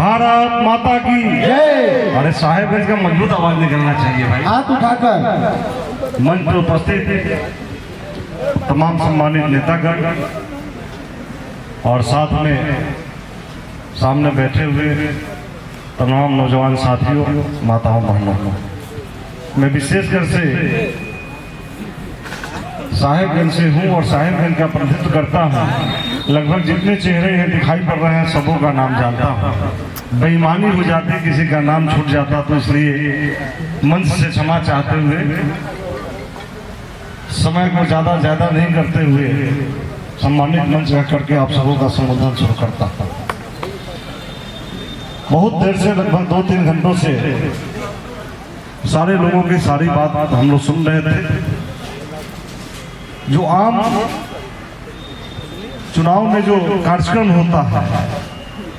भारत माता की जय। अरे साहेबगंज का मजबूत आवाज निकलना चाहिए भाई। हाथ उठाकर मंच पर उपस्थित तमाम सम्मानित नेतागण और साथ में सामने बैठे हुए तमाम नौजवान साथियों, माताओं, बहनों, मैं विशेषकर से साहेबगंज से हूँ और साहेबगंज का प्रतिनिधित्व करता हूँ। लगभग जितने चेहरे हैं दिखाई पड़ रहे हैं, सबों का नाम जानता हूँ। बेईमानी हो जाती, किसी का नाम छूट जाता, तो इसलिए मंच से क्षमा चाहते हुए समय को ज्यादा नहीं करते हुए सम्मानित मंच रख करके आप सबों का संबोधन शुरू करता हूँ। बहुत देर से, लगभग 2-3 घंटों से सारे लोगों की सारी बात हम लोग सुन रहे थे। जो आम चुनाव में जो कार्यक्रम होता है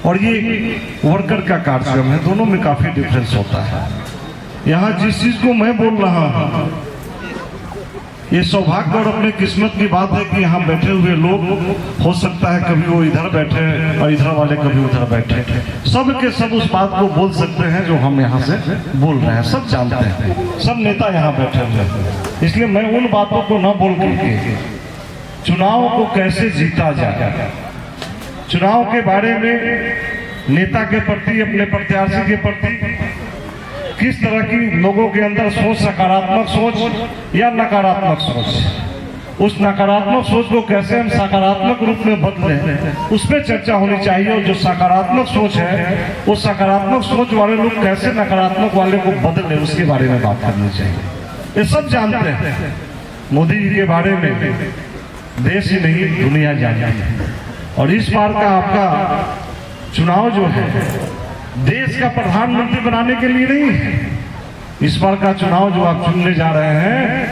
और ये वर्कर का कार्यक्रम है, दोनों में काफी डिफरेंस होता है। यहाँ जिस चीज को मैं बोल रहा हूँ, ये सौभाग्य और अपने किस्मत की बात है कि यहाँ बैठे हुए लोग, हो सकता है कभी वो इधर बैठे और इधर वाले कभी उधर बैठे, सब के सब उस बात को बोल सकते हैं जो हम यहाँ से बोल रहे हैं। सब जानते हैं, सब नेता यहाँ बैठे हुए हैं। इसलिए मैं उन बातों को न बोल करके चुनाव को कैसे जीता जाए, चुनाव के बारे में नेता के प्रति, अपने प्रत्याशी के प्रति किस तरह की लोगों के अंदर सोच, सकारात्मक सोच या नकारात्मक सोच, उस नकारात्मक सोच को कैसे हम सकारात्मक रूप में बदलें, उस पर चर्चा होनी चाहिए। और जो सकारात्मक सोच है, वो सकारात्मक सोच वाले लोग कैसे नकारात्मक वाले को बदले, उसके बारे में बात करनी चाहिए। ये सब जानते हैं। मोदी जी के बारे में देश ही नहीं दुनिया जानती है। और इस बार का आपका चुनाव जो है, देश का प्रधानमंत्री बनाने के लिए नहीं है। इस बार का चुनाव जो आप चुनने जा रहे हैं,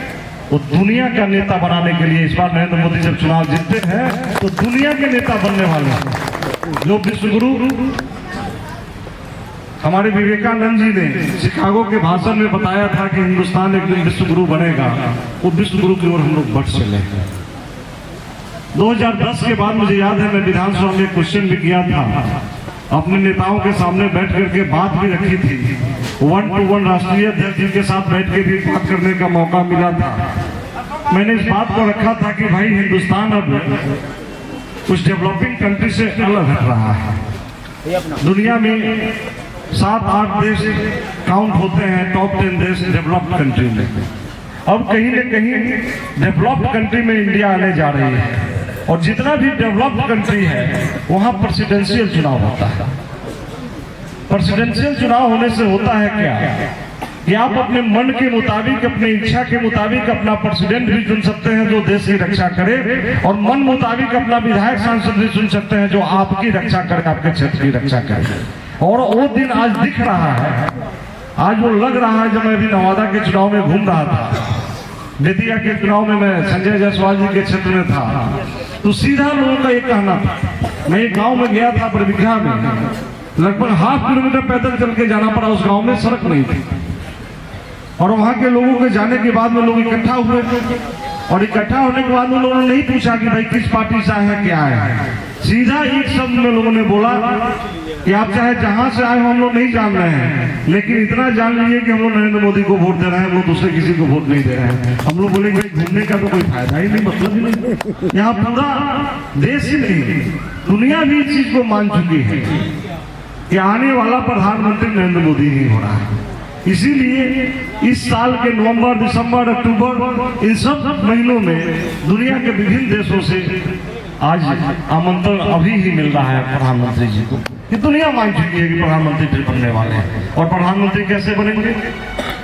वो दुनिया का नेता बनाने के लिए। इस बार नरेंद्र मोदी जब चुनाव जीतते हैं तो दुनिया के नेता बनने वाले हैं। जो विश्वगुरु हमारे विवेकानंद जी ने शिकागो के भाषण में बताया था कि हिंदुस्तान एक दिन विश्वगुरु बनेगा, वो विश्वगुरु की ओर हम लोग बढ़ चले हैं। 2010 के बाद मुझे याद है, मैं विधानसभा में क्वेश्चन भी किया था, अपने नेताओं के सामने बैठ करके बात भी रखी थी। 1-to-1 राष्ट्रीय अध्यक्ष जी के साथ बैठ के भी बात करने का मौका मिला था। मैंने इस बात को रखा था कि भाई हिंदुस्तान अब कुछ डेवलपिंग कंट्री से अलग हट रहा है। दुनिया में 7-8 देश काउंट होते हैं, टॉप 10 देश डेवलप्ड कंट्री में। अब कहीं न कहीं डेवलप्ड कंट्री में इंडिया आने जा रही है। और जितना भी डेवलप्ड कंट्री है, वहां प्रेसिडेंशियल चुनाव होता है। प्रेसिडेंशियल चुनाव होने से होता है क्या कि आप अपने मन के मुताबिक, अपनी इच्छा के मुताबिक अपना प्रेसिडेंट भी चुन सकते हैं जो देश की रक्षा करे, और मन मुताबिक अपना विधायक सांसद भी चुन सकते हैं जो आपकी रक्षा करे, आपके क्षेत्र की रक्षा करे। और वो दिन आज दिख रहा है, आज वो लग रहा है। जब मैं अभी नवादा के चुनाव में घूम रहा था, बेतिया के चुनाव में मैं संजय जायसवाल जी के क्षेत्र में था, तो सीधा लोगों का एक कहना था। मैं एक गांव में गया था, बरबिघा में, लगभग 1/2 किलोमीटर पैदल चल के जाना पड़ा। उस गांव में सड़क नहीं थी, और वहां के लोगों के जाने के बाद में लोग इकट्ठा हुए, और इकट्ठा होने के बाद में लोगों ने नहीं पूछा कि भाई किस पार्टी से आए हैं, क्या है। सीधा एक शब्द में लोगों ने बोला कि आप चाहे जहां से आए हो, हम लोग नहीं जान रहे हैं, लेकिन इतना जान लीजिए कि हम लोग नरेंद्र मोदी को वोट दे रहे हैं, हम लोग दूसरे किसी को वोट नहीं दे रहे हैं। हम लोग बोले कि घूमने का तो कोई फायदा ही नहीं, मतलब ही नहीं। यहाँ पूरा देश ही नहीं, दुनिया भी इस चीज को मान चुकी है कि आने वाला प्रधानमंत्री नरेंद्र मोदी ही हो रहा है। इसीलिए इस साल के नवंबर, दिसंबर, अक्टूबर, इन सब महीनों में दुनिया के विभिन्न देशों से आज आमंत्रण अभी ही मिल रहा है प्रधानमंत्री जी को। ये दुनिया मान चुकी है कि प्रधानमंत्री फिर बनने वाले हैं। और प्रधानमंत्री कैसे बनेंगे?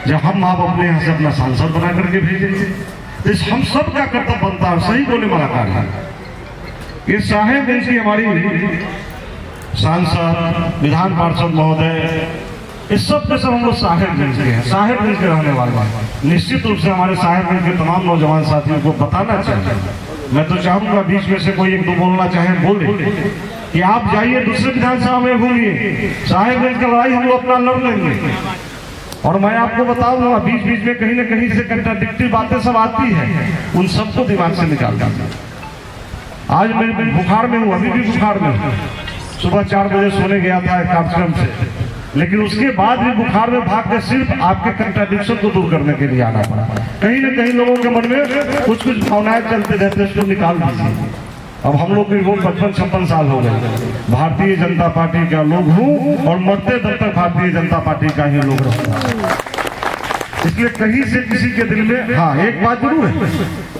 जब हम आप अपने यहाँ से अपना सांसद बना करके भेजेंगे। तो हम सब का कर्तव्य बनता है, सही बोले मुलाकात है। ये साहेबगंज की हमारी सांसद, विधान पार्षद महोदय, इस सब के सब हम लोग साहेबगंज के हैं, साहेबगंज के रहने वाले हैं। निश्चित रूप से हमारे साहेबगंज के तमाम नौजवान साथियों को बताना चाहिए। मैं तो चाहूंगा बीच में से कोई एक दो बोलना चाहे बोले कि आप जाइए दूसरे विधानसभा में घूमिए, साहेबगंज का लड़ाई हम लोग अपना लड़ लेंगे। और मैं आपको बताऊंगा, बीच बीच में कहीं न कहीं से कंट्राडिक्टिव बातें सब आती है, उन सबको दिमाग से निकाल देंगे। आज मैं बुखार में हूँ, अभी भी बुखार में हूँ, सुबह 4 बजे सोने गया था एक कार्यक्रम से, लेकिन उसके बाद भी बुखार में भाग के सिर्फ आपके कंट्राडिक्शन को दूर करने के लिए आना पड़ा। कहीं न कहीं लोगों के मन में कुछ कुछ भावनाएं चलते रहते, उसको निकाल दीजिए। अब हम लोग को 55-56 साल हो गए, भारतीय जनता पार्टी का लोग हूँ और मरते दम तक भारतीय जनता पार्टी का ही लोग रहूंगा। इसलिए कहीं से किसी के दिल में, हाँ एक बात जरूर है,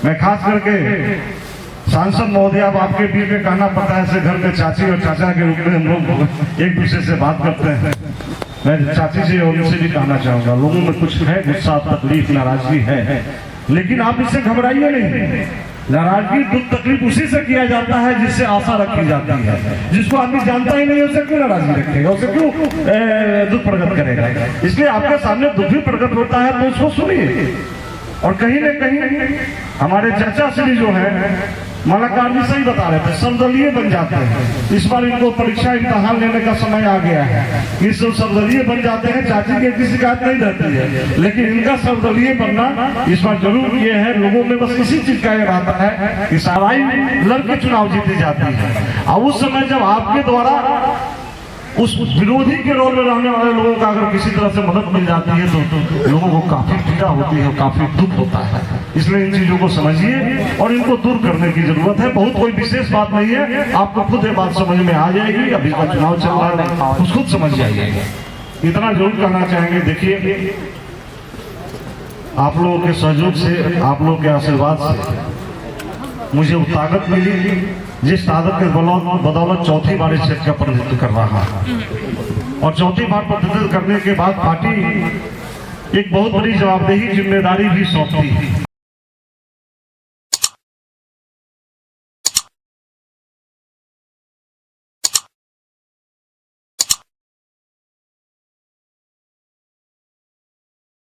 मैं खास करके सांसद महोदय, अब आपके बीच में कहना पड़ता है, ऐसे घर में चाची और चाचा के रूप में हम लोग एक दूसरे से बात करते हैं। मैं चाची से और उनसे भी कहना चाहूंगा, लोगों में कुछ है गुस्सा, तकलीफ, नाराजगी है, लेकिन आप इससे घबराइए नहीं। नाराजगी, दुख, तकलीफ उसी से किया जाता है जिससे आशा रखी जाती है। जिसको आदमी जानता ही नहीं, उसे क्यों नाराजगी रखेगा, उसे क्यों दुख प्रकट करेगा। इसलिए आपके सामने दुख भी प्रकट होता है तो उसको सुनिए। और कहीं न कहीं हमारे चर्चा श्री जो है मालाकार भी सही बता रहे थे, सर्वदलीय बन जाते हैं। इस बार इनको परीक्षा इम्तहान लेने का समय आ गया है, इस सर्वदलीय बन जाते हैं। चाची की किसी शिकायत नहीं रहती है, लेकिन इनका सर्वदलीय बनना इस बार जरूर ये है। लोगों में बस इसी चीज का ये रहता है कि साराई लड़के चुनाव जीती जाती है, और उस समय जब आपके द्वारा उस विरोधी के रोल में रहने वाले लोगों का अगर किसी तरह से मदद मिल जाती है तो लोगों को काफी पीड़ा होती है, काफी दुख होता है। इसलिए इन चीजों को समझिए और इनको दूर करने की जरूरत है। बहुत कोई विशेष बात नहीं है, आपको खुद ये बात समझ में आ जाएगी। अभी का चुनाव चल रहा है, खुद समझ जाइए। इतना जरूर कहना चाहेंगे, देखिए आप लोगों के सहयोग से, आप लोगों के आशीर्वाद से मुझे वो ताकत मिली जिस ताकत के बदौलत चौथी बार इस क्षेत्र का प्रतिनिधित्व कर रहा है। और चौथी बार प्रतिनिधित्व करने के बाद पार्टी एक बहुत बड़ी जवाबदेही, जिम्मेदारी भी सौंपती है।